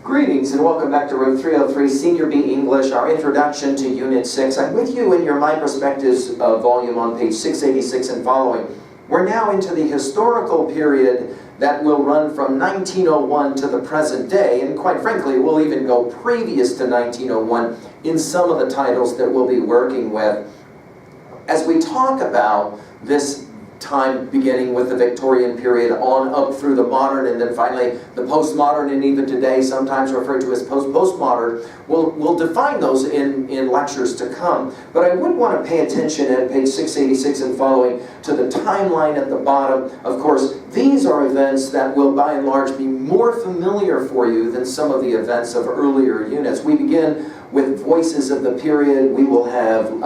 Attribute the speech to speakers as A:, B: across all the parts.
A: Greetings and welcome back to Room 303, Senior B English, our introduction to Unit 6. I'm with you in your MyPerspectives volume on page 686 and following. We're now into the historical period that will run from 1901 to the present day, and quite frankly, we'll even go previous to 1901 in some of the titles that we'll be working with. As we talk about this time beginning with the Victorian period on up through the modern and then finally the postmodern, and even today sometimes referred to as postmodern. We'll define those in lectures to come. But I would want to pay attention at page 686 and following to the timeline at the bottom. Of course, these are events that will by and large be more familiar for you than some of the events of earlier units. We begin with voices of the period. We will have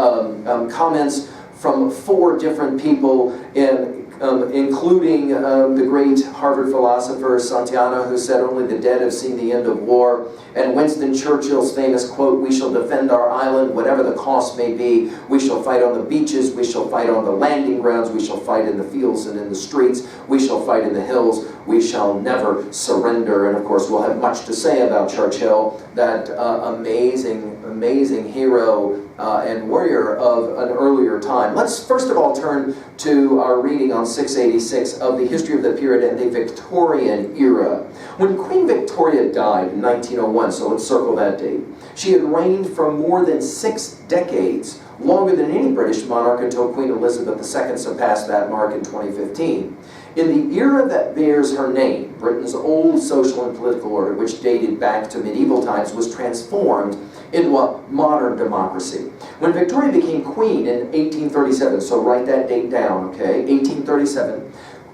A: comments from 4 different people, including the great Harvard philosopher Santayana, who said only the dead have seen the end of war, and Winston Churchill's famous quote, "We shall defend our island, whatever the cost may be. We shall fight on the beaches, we shall fight on the landing grounds, we shall fight in the fields and in the streets, we shall fight in the hills, we shall never surrender." And of course we'll have much to say about Churchill, that amazing hero and warrior of an earlier time. Let's first of all turn to our reading on 686 of the history of the period and the Victorian era. When Queen Victoria died in 1901, so let's circle that date, she had reigned for more than 6 decades, longer than any British monarch until Queen Elizabeth II surpassed that mark in 2015. In the era that bears her name, Britain's old social and political order, which dated back to medieval times, was transformed into a modern democracy. When Victoria became queen in 1837, so write that date down, okay, 1837,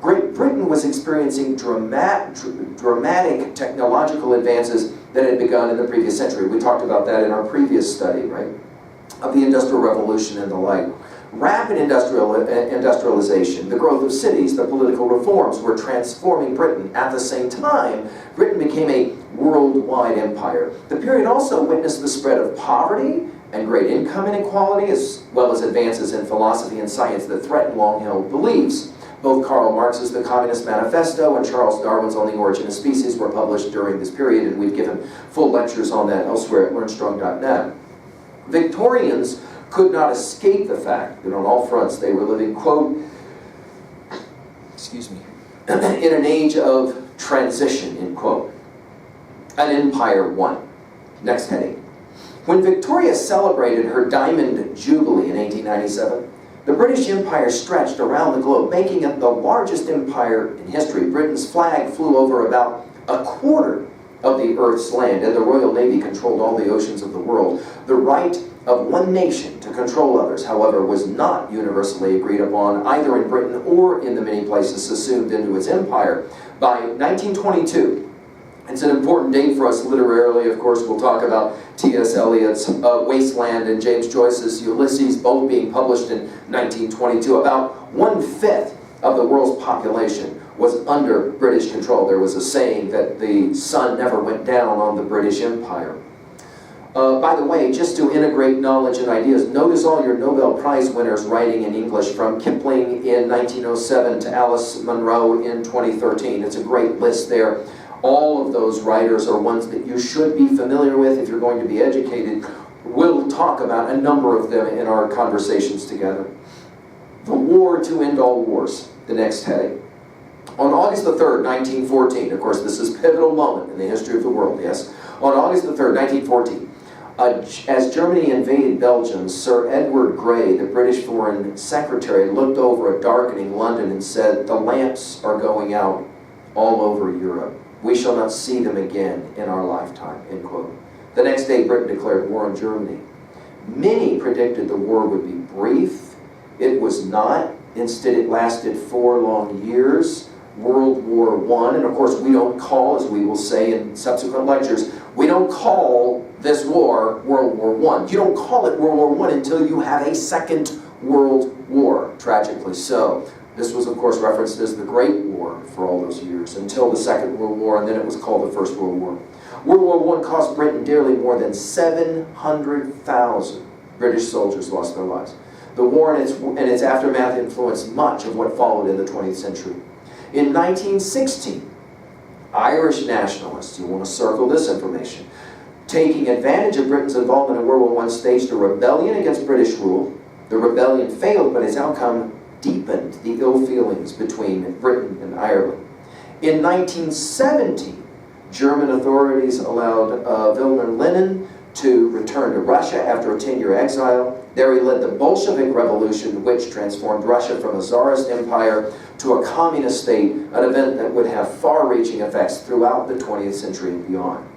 A: Great Britain was experiencing dramatic technological advances that had begun in the previous century. We talked about that in our previous study, right, of the Industrial Revolution and the like. Rapid industrialization, the growth of cities, the political reforms were transforming Britain. At the same time, Britain became a worldwide empire. The period also witnessed the spread of poverty and great income inequality, as well as advances in philosophy and science that threatened long-held beliefs. Both Karl Marx's The Communist Manifesto and Charles Darwin's On the Origin of Species were published during this period, and we've given full lectures on that elsewhere at learnstrong.net. Victorians could not escape the fact that on all fronts they were living, quote, in an age of transition, end quote. An empire won. Next heading. When Victoria celebrated her Diamond Jubilee in 1897, the British Empire stretched around the globe, making it the largest empire in history. Britain's flag flew over about a quarter of the Earth's land, and the Royal Navy controlled all the oceans of the world. The right of one nation to control others, however, was not universally agreed upon either in Britain or in the many places assumed into its empire. By 1922, it's an important date for us literarily, of course. We'll talk about T.S. Eliot's Wasteland and James Joyce's Ulysses, both being published in 1922. About 1/5 of the world's population was under British control. There was a saying that the sun never went down on the British Empire. By the way, just to integrate knowledge and ideas, notice all your Nobel Prize winners writing in English, from Kipling in 1907 to Alice Munro in 2013. It's a great list there. All of those writers are ones that you should be familiar with if you're going to be educated. We'll talk about a number of them in our conversations together. The war to end all wars, the next heading. On August the 3rd, 1914, of course this is a pivotal moment in the history of the world, yes? On August the 3rd, 1914, as Germany invaded Belgium, Sir Edward Grey, the British Foreign Secretary, looked over a darkening London and said, "The lamps are going out all over Europe. We shall not see them again in our lifetime," end quote. The next day, Britain declared war on Germany. Many predicted the war would be brief. It was not. Instead, it lasted 4 long years. World War I, and of course we don't call, as we will say in subsequent lectures, we don't call this war World War I. You don't call it World War I until you have a Second World War, tragically so. This was, of course, referenced as the Great War for all those years, until the Second World War, and then it was called the First World War. World War I cost Britain dearly. More than 700,000 British soldiers lost their lives. The war and its aftermath influenced much of what followed in the 20th century. In 1916, Irish nationalists, you want to circle this information, taking advantage of Britain's involvement in World War I, staged a rebellion against British rule. The rebellion failed, but its outcome deepened the ill feelings between Britain and Ireland. In 1970, German authorities allowed Wilhelm Lenin to return to Russia after a 10-year exile. There he led the Bolshevik Revolution, which transformed Russia from a Tsarist empire to a communist state, an event that would have far-reaching effects throughout the 20th century and beyond.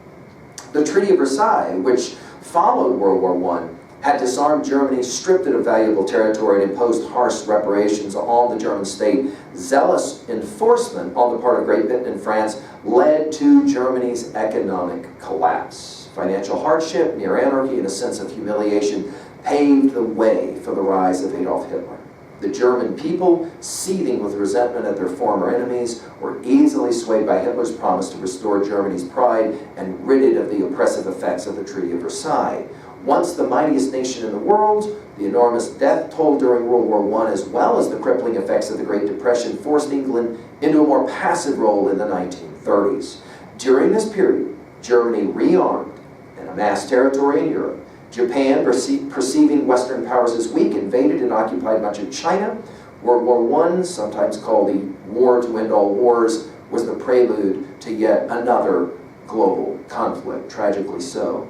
A: The Treaty of Versailles, which followed World War I, had disarmed Germany, stripped it of valuable territory, and imposed harsh reparations on the German state. Zealous enforcement on the part of Great Britain and France led to Germany's economic collapse. Financial hardship, near anarchy, and a sense of humiliation paved the way for the rise of Adolf Hitler. The German people, seething with resentment at their former enemies, were easily swayed by Hitler's promise to restore Germany's pride and rid it of the oppressive effects of the Treaty of Versailles. Once the mightiest nation in the world, the enormous death toll during World War I, as well as the crippling effects of the Great Depression, forced England into a more passive role in the 1930s. During this period, Germany rearmed and amassed territory in Europe. Japan, perceiving Western powers as weak, invaded and occupied much of China. World War I, sometimes called the war to end all wars, was the prelude to yet another global conflict, tragically so.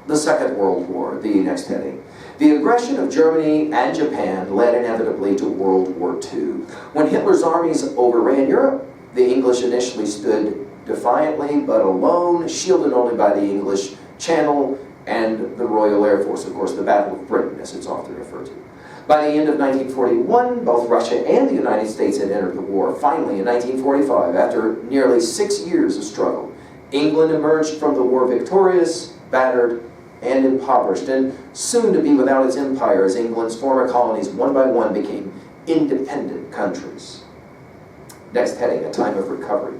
A: The Second World War, the next heading. The aggression of Germany and Japan led inevitably to World War II. When Hitler's armies overran Europe, the English initially stood defiantly but alone, shielded only by the English Channel and the Royal Air Force, of course, the Battle of Britain, as it's often referred to. By the end of 1941, both Russia and the United States had entered the war. Finally, in 1945, after nearly 6 years of struggle, England emerged from the war victorious, battered, and impoverished, and soon to be without its empire as England's former colonies one by one became independent countries. Next heading, a time of recovery.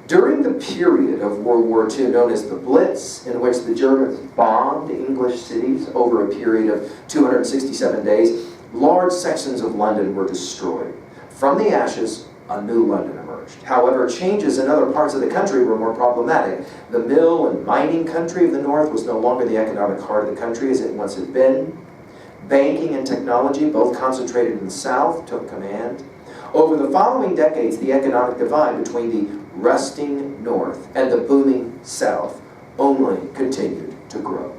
A: During the period of World War II known as the Blitz, in which the Germans bombed English cities over a period of 267 days, large sections of London were destroyed. From the ashes, a new London emerged. However, changes in other parts of the country were more problematic. The mill and mining country of the North was no longer the economic heart of the country as it once had been. Banking and technology, both concentrated in the South, took command. Over the following decades, the economic divide between the resting North and the booming South only continued to grow.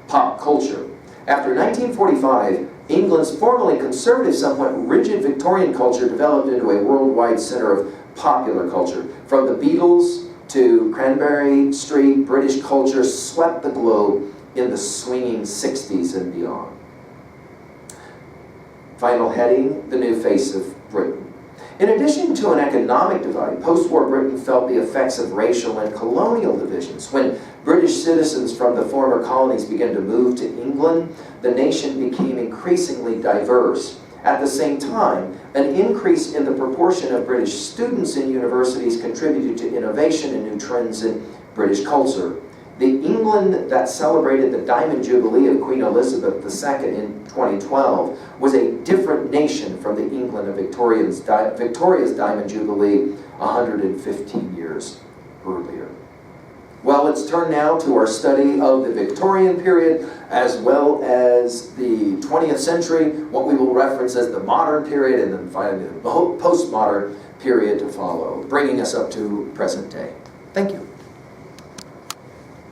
A: Pop culture. After 1945, England's formerly conservative, somewhat rigid Victorian culture developed into a worldwide center of popular culture. From the Beatles to Cranberry Street, British culture swept the globe in the swinging 60s and beyond. Final heading, the new face of Britain. In addition to an economic divide, post-war Britain felt the effects of racial and colonial divisions. When British citizens from the former colonies began to move to England, the nation became increasingly diverse. At the same time, an increase in the proportion of British students in universities contributed to innovation and new trends in British culture. The England that celebrated the Diamond Jubilee of Queen Elizabeth II in 2012 was a different nation from the England of Victoria's Diamond Jubilee 115 years earlier. Well, let's turn now to our study of the Victorian period as well as the 20th century, what we will reference as the modern period, and then finally the postmodern period to follow, bringing us up to present day. Thank you.